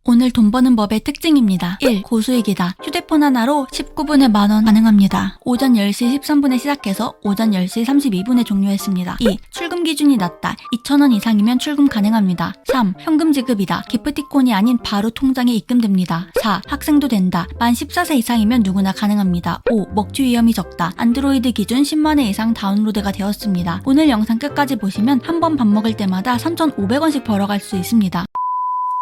오늘 돈 버는 법의 특징입니다. 1. 고수익이다. 휴대폰 하나로 19분에 만원 가능합니다. 오전 10시 13분에 시작해서 오전 10시 32분에 종료했습니다. 2. 출금 기준이 낮다. 2,000원 이상이면 출금 가능합니다. 3. 현금 지급이다. 기프티콘이 아닌 바로 통장에 입금됩니다. 4. 학생도 된다. 만 14세 이상이면 누구나 가능합니다. 5. 먹튀 위험이 적다. 안드로이드 기준 10만회 이상 다운로드가 되었습니다. 오늘 영상 끝까지 보시면 한 번 밥 먹을 때마다 3,500원씩 벌어갈 수 있습니다.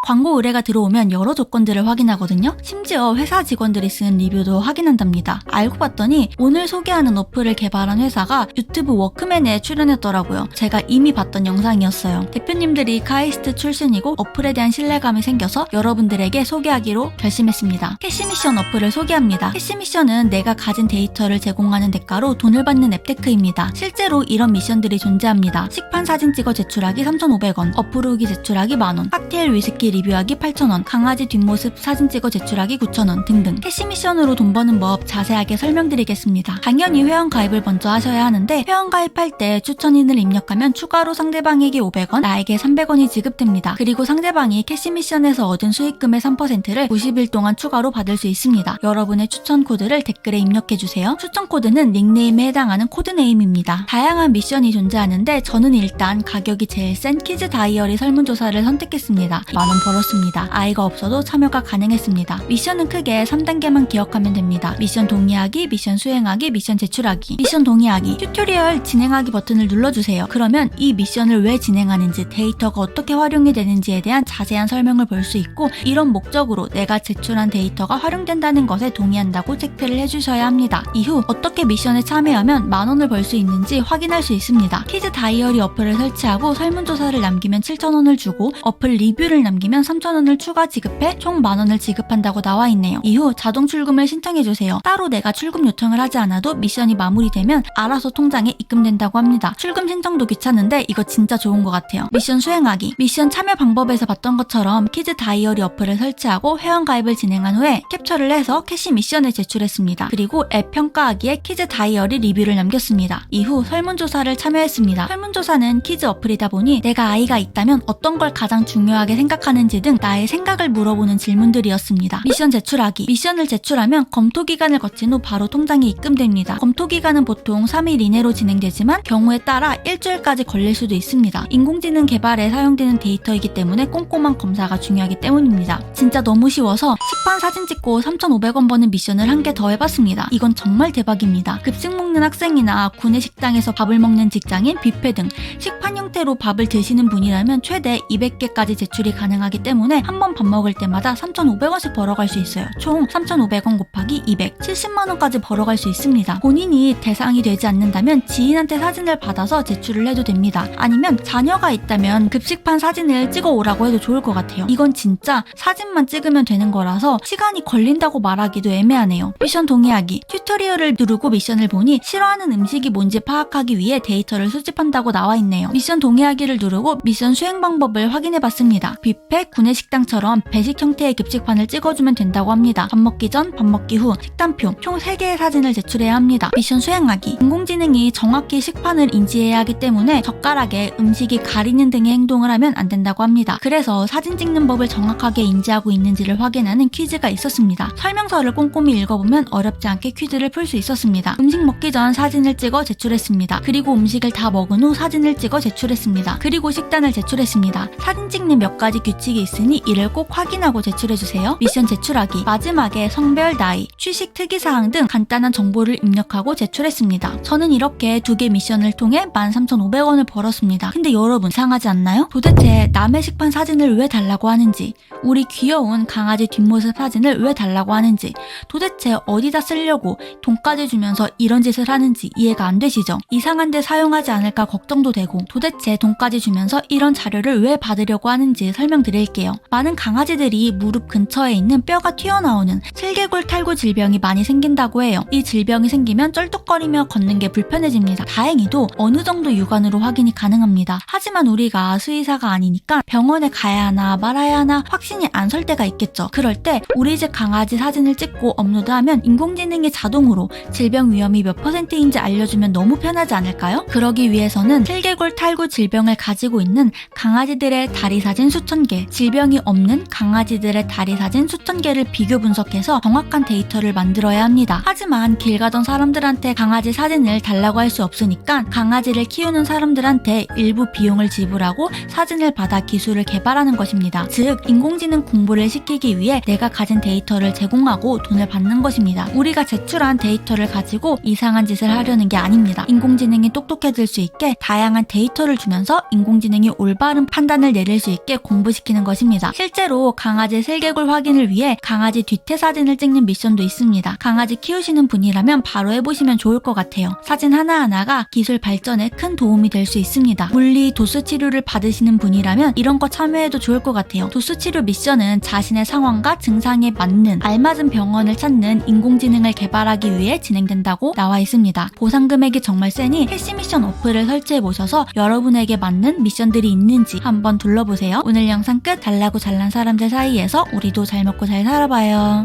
광고 의뢰가 들어오면 여러 조건들을 확인하거든요. 심지어 회사 직원들이 쓰는 리뷰도 확인한답니다. 알고 봤더니 오늘 소개하는 어플을 개발한 회사가 유튜브 워크맨에 출연했더라고요. 제가 이미 봤던 영상이었어요. 대표님들이 카이스트 출신이고 어플에 대한 신뢰감이 생겨서 여러분들에게 소개하기로 결심했습니다. 캐시미션 어플을 소개합니다. 캐시미션은 내가 가진 데이터를 제공하는 대가로 돈을 받는 앱테크입니다. 실제로 이런 미션들이 존재합니다. 식판 사진 찍어 제출하기 3,500원, 어플 후기 제출하기 만원, 칵테일 위스키 리뷰하기 8,000원, 강아지 뒷모습 사진 찍어 제출하기 9,000원 등등. 캐시미션으로 돈 버는 법 자세하게 설명드리겠습니다. 당연히 회원 가입을 먼저 하셔야 하는데 회원 가입할 때 추천인을 입력하면 추가로 상대방에게 500원, 나에게 300원이 지급됩니다. 그리고 상대방이 캐시미션에서 얻은 수익금의 3%를 90일 동안 추가로 받을 수 있습니다. 여러분의 추천 코드를 댓글에 입력해주세요. 추천 코드는 닉네임에 해당하는 코드네임입니다. 다양한 미션이 존재하는데 저는 일단 가격이 제일 센 키즈 다이어리 설문조사를 선택했습니다. 만원 벌었습니다. 아이가 없어도 참여가 가능했습니다. 미션은 크게 3단계만 기억하면 됩니다. 미션 동의하기, 미션 수행하기, 미션 제출하기. 미션 동의하기. 튜토리얼 진행하기 버튼을 눌러주세요. 그러면 이 미션을 왜 진행하는지, 데이터가 어떻게 활용이 되는지에 대한 자세한 설명을 볼 수 있고, 이런 목적으로 내가 제출한 데이터가 활용된다는 것에 동의한다고 체크를 해주셔야 합니다. 이후 어떻게 미션에 참여하면 만원을 벌 수 있는지 확인할 수 있습니다. 키즈 다이어리 어플을 설치하고 설문조사를 남기면 7,000원을 주고 어플 리뷰를 남기면 3,000원을 추가 지급해 총 만원을 지급한다고 나와 있네요. 이후 자동 출금을 신청해주세요. 따로 내가 출금 요청을 하지 않아도 미션이 마무리되면 알아서 통장에 입금된다고 합니다. 출금 신청도 귀찮은데 이거 진짜 좋은 것 같아요. 미션 수행하기. 미션 참여 방법에서 봤던 것처럼 키즈 다이어리 어플을 설치하고 회원 가입을 진행한 후에 캡처를 해서 캐시 미션을 제출했습니다. 그리고 앱 평가하기에 키즈 다이어리 리뷰를 남겼습니다. 이후 설문조사를 참여했습니다. 설문조사는 키즈 어플이다 보니 내가 아이가 있다면 어떤 걸 가장 중요하게 생각하는지 등 나의 생각을 물어보는 질문들이었습니다. 미션 제출하기. 미션을 제출하면 검토 기간을 거친 후 바로 통장에 입금됩니다. 검토 기간은 보통 3일 이내로 진행되지만 경우에 따라 일주일까지 걸릴 수도 있습니다. 인공지능 개발에 사용되는 데이터이기 때문에 꼼꼼한 검사가 중요하기 때문입니다. 진짜 너무 쉬워서 식판 사진 찍고 3,500원 버는 미션을 한 개 더 해봤습니다. 이건 정말 대박입니다. 급식 먹는 학생이나 구내 식당에서 밥을 먹는 직장인, 뷔페 등 식판 형태로 밥을 드시는 분이라면 최대 200개까지 제출이 가능하기 때문에 한 번 밥 먹을 때마다 3,500원씩 벌어갈 수 있어요. 총 3,500원 곱하기 200, 70만원까지 벌어갈 수 있습니다. 본인이 대상이 되지 않는다면 지인한테 사진을 받아서 제출을 해도 됩니다. 아니면 자녀가 있다면 급식판 사진을 찍어 오라고 해도 좋을 것 같아요. 이건 진짜 사진만 찍으면 되는 거라서 시간이 걸린다고 말하기도 애매하네요. 미션 동의하기. 튜토리얼을 누르고 미션을 보니 싫어하는 음식이 뭔지 파악하기 위해 데이터를 수집한다고 나와 있네요. 미션 동의하기를 누르고 미션 수행 방법을 확인해봤습니다. 뷔페, 구내식당처럼 배식 형태의 급식판을 찍어주면 된다고 합니다. 밥 먹기 전, 밥 먹기 후, 식단표, 총 3개의 사진을 제출해야 합니다. 미션 수행하기. 인공지능이 정확히 식판을 인지해야 하기 때문에 젓가락에 음식이 가리는 등의 행동을 하면 안 된다고 합니다. 그래서 사진 찍는 법을 정확하게 인지하고 있는지를 확인하는 퀴즈가 있었습니다. 설명서를 꼼꼼히 읽어보면 어렵지 않게 퀴즈를 풀 수 있었습니다. 음식 먹기 전 사진을 찍어 제출했습니다. 그리고 음식을 다 먹은 후 사진을 찍어 제출했습니다. 그리고 식단을 제출했습니다. 사진 찍는 몇 가지 규칙이 있으니 이를 꼭 확인하고 제출해주세요. 미션 제출하기. 마지막에 성별, 나이, 취식 특이사항 등 간단한 정보를 입력하고 제출했습니다. 저는 이렇게 2개 미션을 통해 13,500원을 벌었습니다. 근데 여러분 이상하지 않나요? 도대체 남의 식판 사진을 왜 달라고 하는지, 우리 귀여운 강아지 뒷모습 사진을 왜 달라고 하는지, 도대체 어디다 쓰려고 돈까지 주면서 이런 짓을 하는지 이해가 안 되시죠? 이상한 데 사용하지 않을까 걱정도 되고, 도대체 돈까지 주면서 이런 자료를 왜 받으려고 하는지 설명드릴게요. 많은 강아지들이 무릎 근처에 있는 뼈가 튀어나오는 슬개골 탈구 질병이 많이 생긴다고 해요. 이 질병이 생기면 쩔뚝거리며 걷는 게 불편해집니다. 다행히도 어느 정도 육안으로 확인이 가능합니다. 하지만 우리가 수의사가 아니니까 병원에 가야 하나 말아야 하나 확신이 안 설 때가 있겠죠. 그럴 때 우리 집 강아지 사진을 찍고 업로드하면 인공지능이 자동으로 질병 위험이 몇 %인지 알려주면 너무 편하지 않을까요? 그러기 위해서는 슬개골 탈구 질병을 가지고 있는 강아지들의 다리 사진 수천 개, 질병이 없는 강아지들의 다리 사진 수천 개를 비교 분석해서 정확한 데이터를 만들어야 합니다. 하지만 길 가던 사람들한테 강아지 사진을 달라고 할 수 없으니까 강아지를 키우는 사람들한테 일부 비용을 지불하고 사진을 받아 기술을 개발하는 것입니다. 즉, 인공지능 공부를 시키기 위해 내가 가진 데이터를 제공하고 돈을 받는 것입니다. 우리가 제출한 데이터를 가지고 이상한 짓을 하려는 게 아닙니다. 인공지능이 똑똑해질 수 있게 다양한 데이터를 주면서 인공지능이 올바른 판단을 내릴 수 있게 공부시키는 것입니다. 실제로 강아지 슬개골 확인을 위해 강아지 뒤태 사진을 찍는 미션도 있습니다. 강아지 키우시는 분이라면 바로 해보시면 좋을 것 같아요. 사진 하나하나가 기술 발전에 큰 도움이 될 수 있습니다. 물리 도수 치료를 받으시는 분이라면 이런 거 참여해도 좋을 것 같아요. 도수 치료 미션은 자신의 상황과 증상에 맞는 알맞은 병원을 찾는 인공지능을 개발하기 위해 진행된다고 나와 있습니다. 보상 금액이 정말 세니 캐시 미션 어플을 설치해 보셔서 여러분에게 맞는 미션들이 있는지 한번 둘러보세요. 오늘 영상 끝. 달라고 잘난 사람들 사이에서 우리도 잘 먹고 잘 살아봐요.